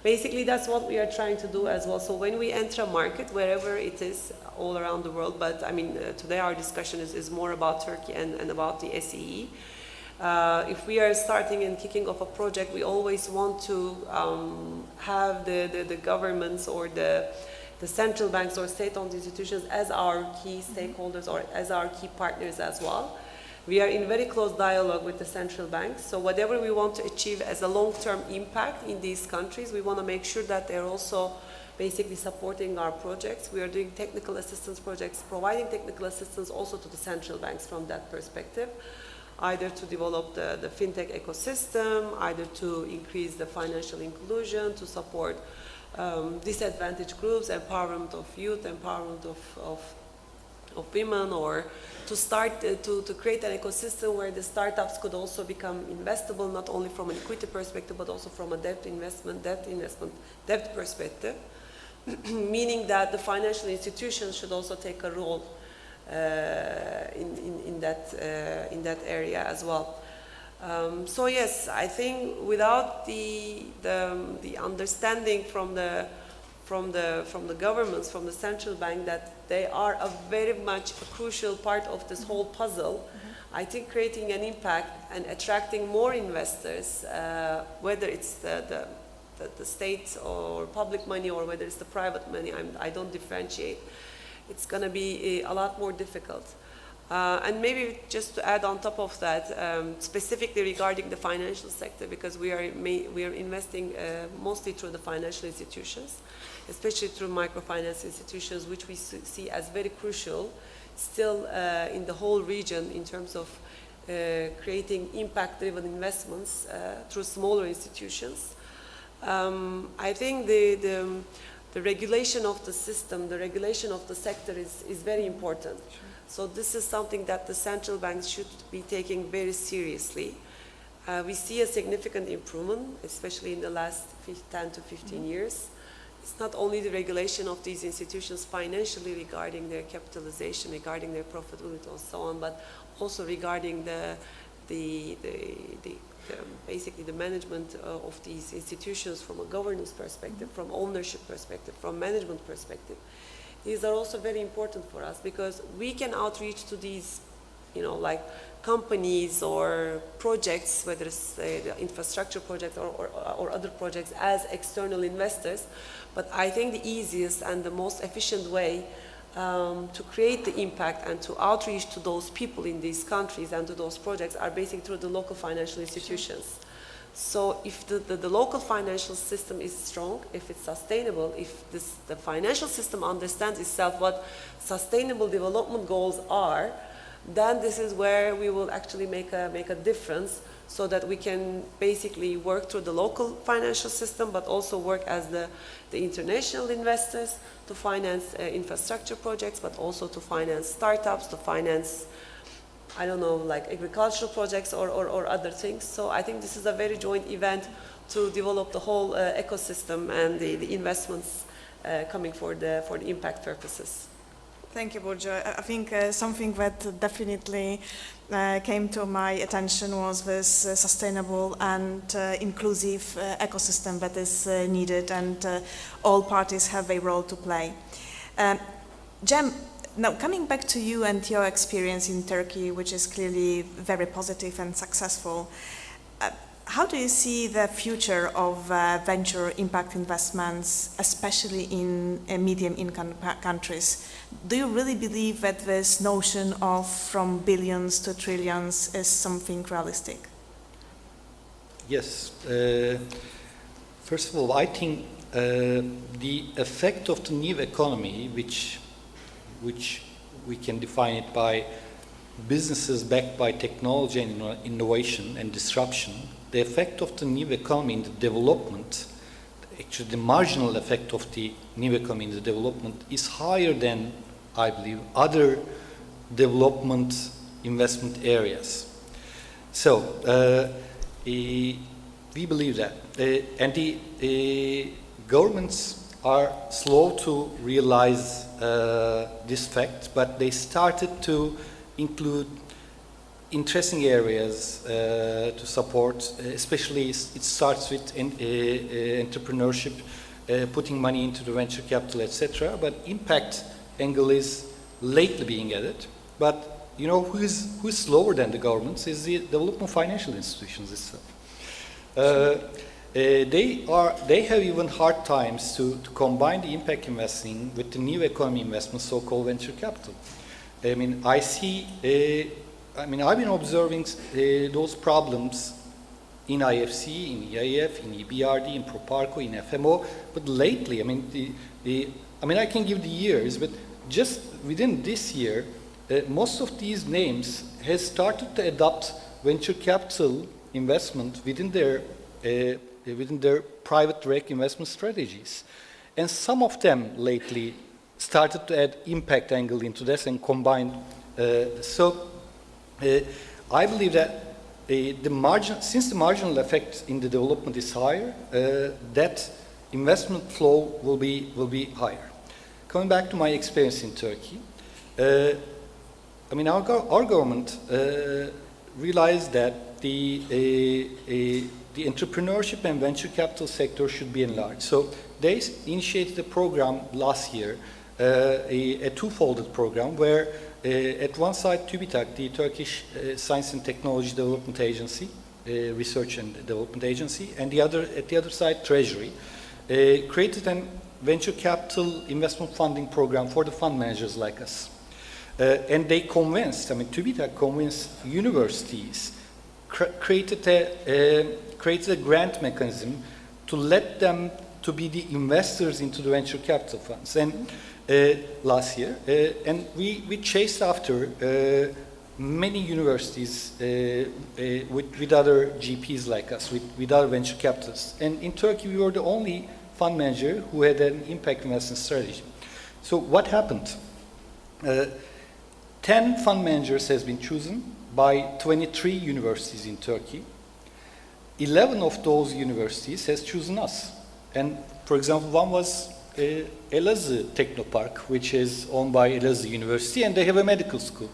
Basically, that's what we are trying to do as well. So when we enter a market, wherever it is, all around the world, but I mean, today our discussion is more about Turkey and about the SEE. If we are starting and kicking off a project, we always want to have the governments or the central banks or state-owned institutions as our key stakeholders or as our key partners as well. We are in very close dialogue with the central banks, so whatever we want to achieve as a long-term impact in these countries, we want to make sure that they're also basically supporting our projects. We are doing technical assistance projects, providing technical assistance also to the central banks from that perspective, either to develop the fintech ecosystem, either to increase the financial inclusion, to support disadvantaged groups, empowerment of youth, empowerment of women, or to start to create an ecosystem where the startups could also become investable, not only from an equity perspective, but also from a debt perspective, meaning that the financial institutions should also take a role in that area as well. So yes, I think without the understanding from the governments, from the central bank, that they are a very much a crucial part of this whole puzzle, I think creating an impact and attracting more investors, whether it's the state or public money or whether it's the private money, I don't differentiate. It's going to be a lot more difficult. And maybe just to add on top of that, specifically regarding the financial sector, because we are investing mostly through the financial institutions, especially through microfinance institutions, which we see as very crucial still in the whole region in terms of creating impact-driven investments through smaller institutions. I think the regulation of the system, the regulation of the sector is very important. Sure. So this is something that the central banks should be taking very seriously. We see a significant improvement, especially in the last 10 to 15 years. It's not only the regulation of these institutions financially regarding their capitalization, regarding their profitability and so on, but also regarding basically the management of these institutions from a governance perspective, from ownership perspective, from management perspective. These are also very important for us because we can outreach to these, like companies or projects, whether it's the infrastructure projects or other projects as external investors. But I think the easiest and the most efficient way to create the impact and to outreach to those people in these countries and to those projects are basically through the local financial institutions. So if the local financial system is strong, if it's sustainable, if the financial system understands itself what sustainable development goals are, then this is where we will actually make a difference, so that we can basically work through the local financial system, but also work as the international investors to finance infrastructure projects, but also to finance startups, to finance, I don't know, like agricultural projects or other things. So I think this is a very joint event to develop the whole ecosystem and the investments coming for the impact purposes. Thank you, Burcu. I think something that definitely came to my attention was this sustainable and inclusive ecosystem that is needed, and all parties have a role to play. Cem, now coming back to you and your experience in Turkey, which is clearly very positive and successful, how do you see the future of venture impact investments, especially in medium-income countries? Do you really believe that this notion of from billions to trillions is something realistic? Yes. First of all, I think the effect of the new economy, which we can define it by businesses backed by technology and innovation and disruption, the effect of the new economy in the development, actually the marginal effect of the new economy in the development is higher than, I believe, other development investment areas. So we believe that. And the governments are slow to realize this fact, but they started to include interesting areas to support, especially it starts with entrepreneurship, putting money into the venture capital, etc. But impact angle is lately being added. But you know who is slower than the governments is the development financial institutions itself. They have even hard times to combine the impact investing with the new economy investment, so-called venture capital. I mean, I've been observing those problems in IFC, in EIF, in EBRD, in Proparco, in FMO, but lately, I mean, I can give the years, but just within this year, most of these names has started to adopt venture capital investment within their private direct investment strategies. And some of them lately started to add impact angle into this and combine. I believe that since the marginal effect in the development is higher, that investment flow will be higher. Coming back to my experience in Turkey, I mean, our government realized that the entrepreneurship and venture capital sector should be enlarged. So they initiated a program last year, a two-folded program where at one side TÜBİTAK, the Turkish Science and Technology Development Agency, Research and Development Agency, and at the other side Treasury, created a venture capital investment funding program for the fund managers like us. And they convinced, I mean, TÜBİTAK convinced universities, created a grant mechanism to let them to be the investors into the venture capital funds. And last year, and we chased after many universities with other GPs like us, with other venture capitalists. And in Turkey, we were the only fund manager who had an impact investment strategy. So what happened? 10 fund managers has been chosen by 23 universities in Turkey. 11 of those universities has chosen us. And for example, one was Elazığ Technopark, which is owned by Elazığ University, and they have a medical school.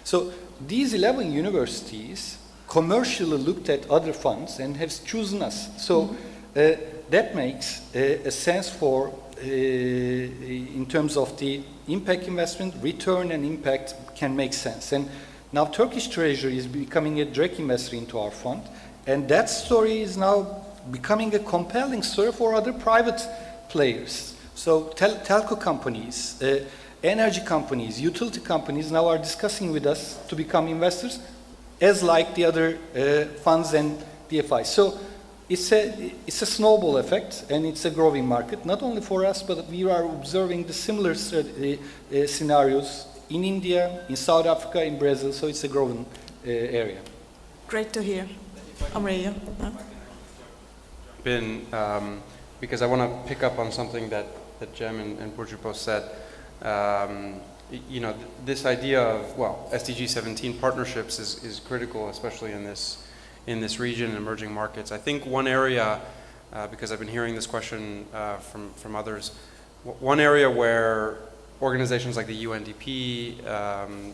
So these 11 universities commercially looked at other funds and have chosen us. So that makes a sense for, in terms of the impact investment, return and impact can make sense. And now Turkish Treasury is becoming a direct investor into our fund, and that story is now becoming a compelling story for other private players. So telco companies, energy companies, utility companies now are discussing with us to become investors, as like the other funds and DFIs. So it's a snowball effect, and it's a growing market, not only for us, but we are observing the similar scenarios in India, in South Africa, in Brazil, so it's a growing area. Great to hear. Omri, yeah? Because I want to pick up on something that Jem and Burcu both said. You know, this idea of, well, SDG 17 partnerships is critical, especially in this region, emerging markets. I think one area, because I've been hearing this question from others, one area where organizations like the UNDP,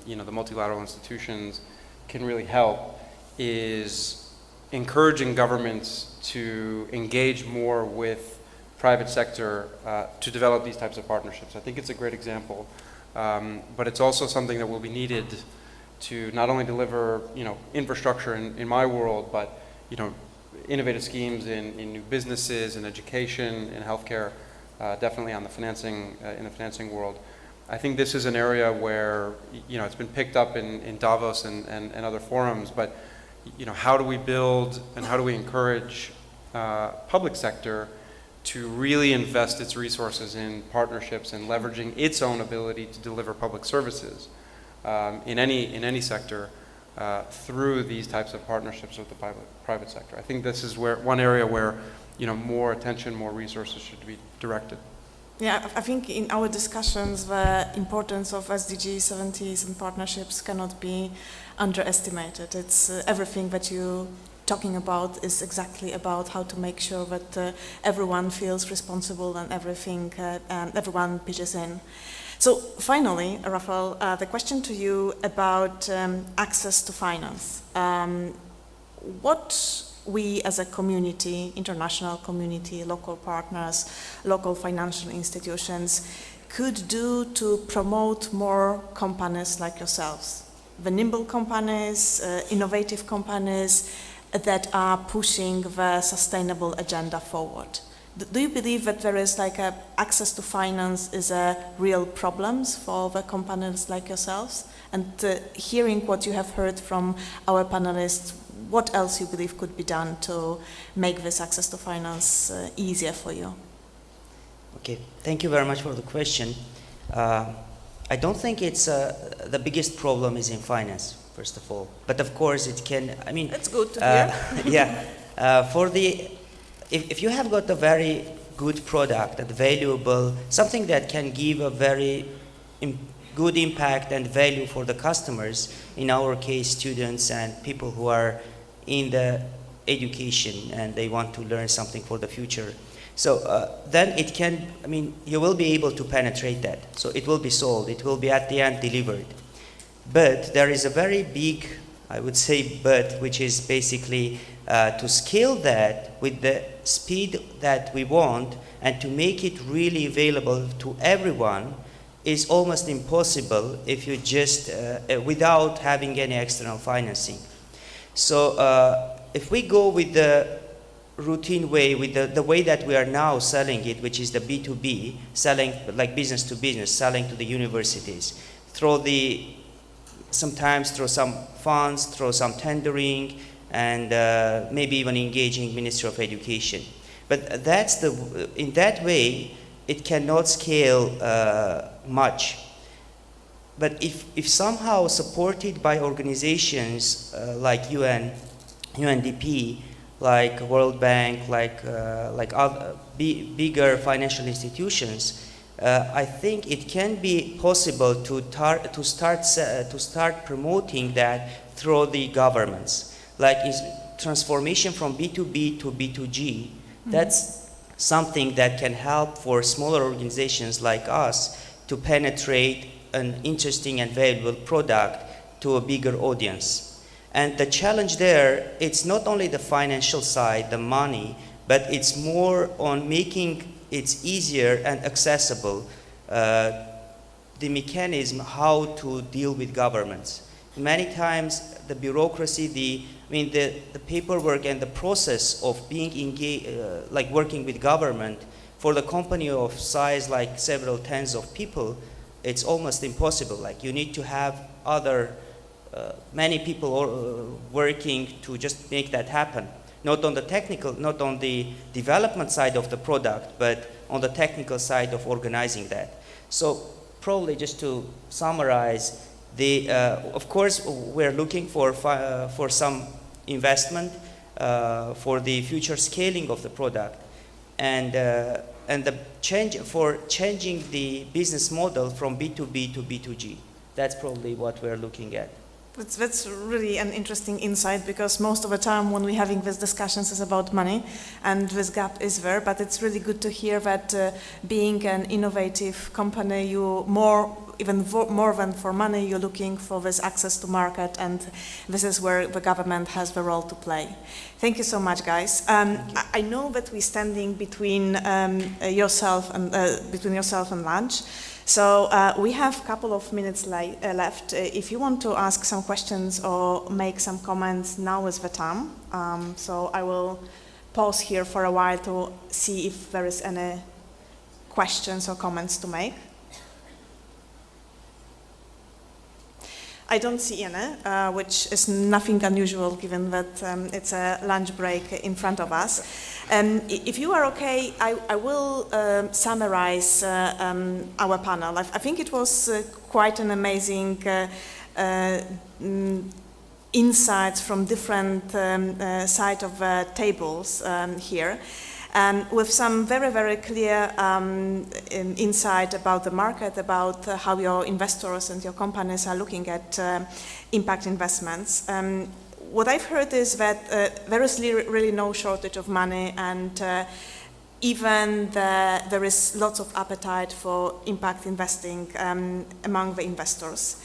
you know, the multilateral institutions can really help is encouraging governments to engage more with private sector to develop these types of partnerships. I think it's a great example, but it's also something that will be needed to not only deliver, you know, infrastructure in my world, but, you know, innovative schemes in new businesses, in education, in healthcare, definitely on the financing, in the financing world. I think this is an area where, you know, it's been picked up in Davos and other forums, but, you know, how do we build and how do we encourage public sector to really invest its resources in partnerships and leveraging its own ability to deliver public services in any sector through these types of partnerships with the private sector. I think this is one area where, you know, more attention, more resources should be directed. Yeah, I think in our discussions the importance of SDG 70s and partnerships cannot be underestimated. It's everything that you're talking about is exactly about how to make sure that everyone feels responsible and everyone pitches in. So finally, Rafayel, the question to you about access to finance. What we as a community, international community, local partners, local financial institutions could do to promote more companies like yourselves, the nimble companies, innovative companies that are pushing the sustainable agenda forward. Do you believe that there is like access to finance is a real problem for the companies like yourselves? And hearing what you have heard from our panelists, what else you believe could be done to make this access to finance easier for you? Okay, thank you very much for the question. I don't think it's the biggest problem is in finance, first of all. But of course it can, I mean... That's good to hear. Yeah, if you have got a very good product and valuable, something that can give a very good impact and value for the customers, in our case students and people who are in the education and they want to learn something for the future. So then it can, I mean, you will be able to penetrate that. So it will be sold, it will be at the end delivered. But there is a very big, I would say, but, which is basically to scale that with the speed that we want and to make it really available to everyone is almost impossible if you just, without having any external financing. So if we go with the routine way, with the way that we are now selling it, which is the B2B, selling like business to business, selling to the universities, sometimes through some funds, through some tendering, and maybe even engaging Ministry of Education. But that's in that way, it cannot scale much. But if somehow supported by organizations like UNDP, like World Bank, like other bigger financial institutions, I think it can be possible to start promoting that through the governments. Like transformation from B2B to B2G, that's something that can help for smaller organizations like us to penetrate an interesting and valuable product to a bigger audience. And the challenge there, it's not only the financial side, the money, but it's more on making it easier and accessible, the mechanism how to deal with governments. Many times the bureaucracy, the paperwork and the process of being engaged, like working with government, for the company of size like several tens of people, it's almost impossible. Like you need to have many people working to just make that happen. Not on the technical, not on the development side of the product, but on the technical side of organizing that. So probably just to summarize, of course, we're looking for some investment for the future scaling of the product, and changing the business model from B2B to B2G. That's probably what we're looking at. That's really an interesting insight, because most of the time when we're having these discussions is about money, and this gap is there, but it's really good to hear that being an innovative company, even more than for money, you're looking for this access to market, and this is where the government has the role to play. Thank you so much, guys. I know that we're standing between yourself and lunch. So we have a couple of minutes left. If you want to ask some questions or make some comments, now is the time. So I will pause here for a while to see if there is any questions or comments to make. I don't see any, which is nothing unusual given that it's a lunch break in front of us. If you are okay, I will summarize our panel. I think it was quite an amazing insights from different sides of tables here. With some very, very clear insight about the market, about how your investors and your companies are looking at impact investments. What I've heard is that there is really no shortage of money, and even there is lots of appetite for impact investing among the investors.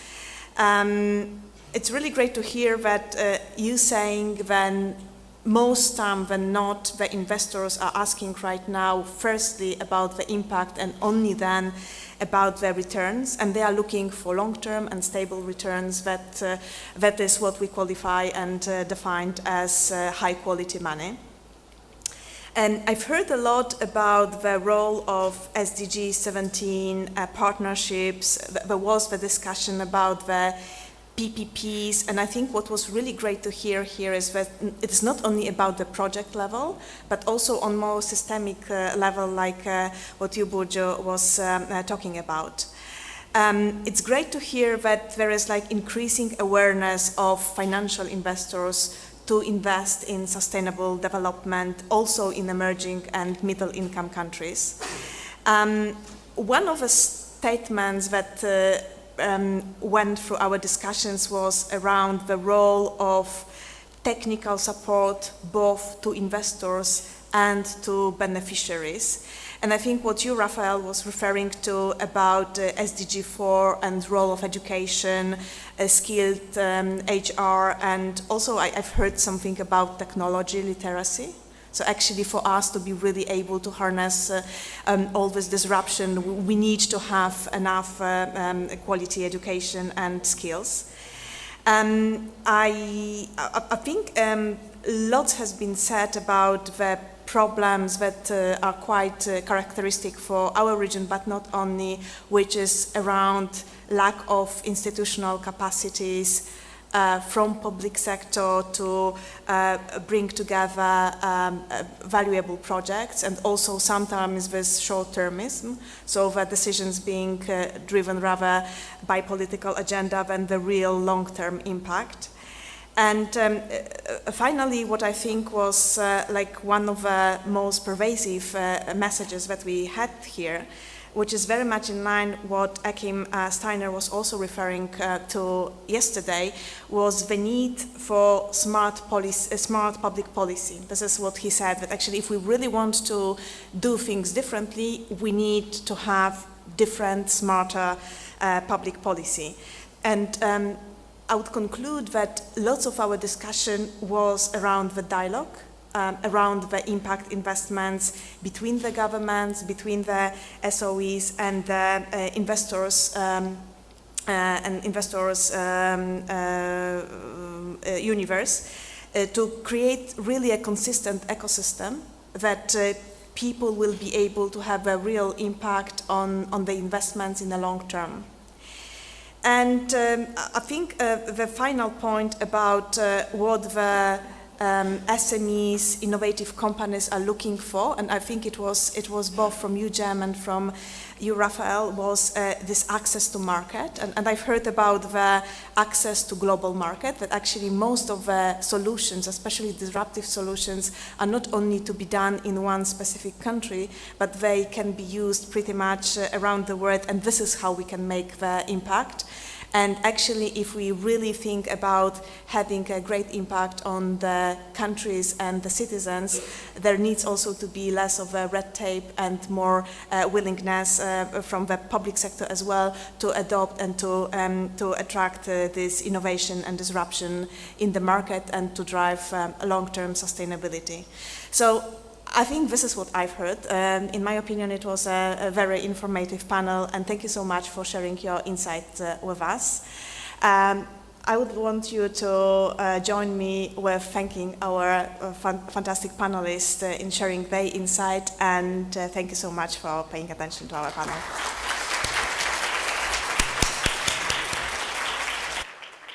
It's really great to hear that you saying then most time than not, the investors are asking right now, firstly about the impact and only then about the returns, and they are looking for long-term and stable returns. That is what we qualify and defined as high-quality money. And I've heard a lot about the role of SDG 17 partnerships. There was the discussion about the PPPs, and I think what was really great to hear here is that it is not only about the project level, but also on more systemic level, like what you, Burcu, was talking about. It's great to hear that there is like increasing awareness of financial investors to invest in sustainable development, also in emerging and middle-income countries. One of the statements that went through our discussions was around the role of technical support both to investors and to beneficiaries. And I think what you, Rafayel, was referring to about SDG 4 and role of education, skilled HR, and also I've heard something about technology literacy. So actually for us to be really able to harness all this disruption, we need to have enough quality education and skills. I think lots has been said about the problems that are quite characteristic for our region, but not only, which is around lack of institutional capacities from public sector to bring together valuable projects, and also sometimes with short-termism, so the decisions being driven rather by political agenda than the real long-term impact. And finally, what I think was like one of the most pervasive messages that we had here, which is very much in line what Akim Steiner was also referring to yesterday, was the need for smart public policy. This is what he said, that actually if we really want to do things differently, we need to have different, smarter public policy. And I would conclude that lots of our discussion was around the dialogue, around the impact investments between the governments, between the SOEs and the investors universe, to create really a consistent ecosystem that people will be able to have a real impact on the investments in the long term. And I think the final point about what the SMEs, innovative companies are looking for, and I think it was both from you, Jem, and from you, Rafayel, was this access to market. And I've heard about the access to global market, that actually most of the solutions, especially disruptive solutions, are not only to be done in one specific country, but they can be used pretty much around the world, and this is how we can make the impact. And actually, if we really think about having a great impact on the countries and the citizens, there needs also to be less of a red tape and more willingness from the public sector as well to adopt and to attract this innovation and disruption in the market and to drive long-term sustainability. So I think this is what I've heard. In my opinion, it was a very informative panel, and thank you so much for sharing your insight with us. I would want you to join me with thanking our fantastic panelists in sharing their insight, and thank you so much for paying attention to our panel.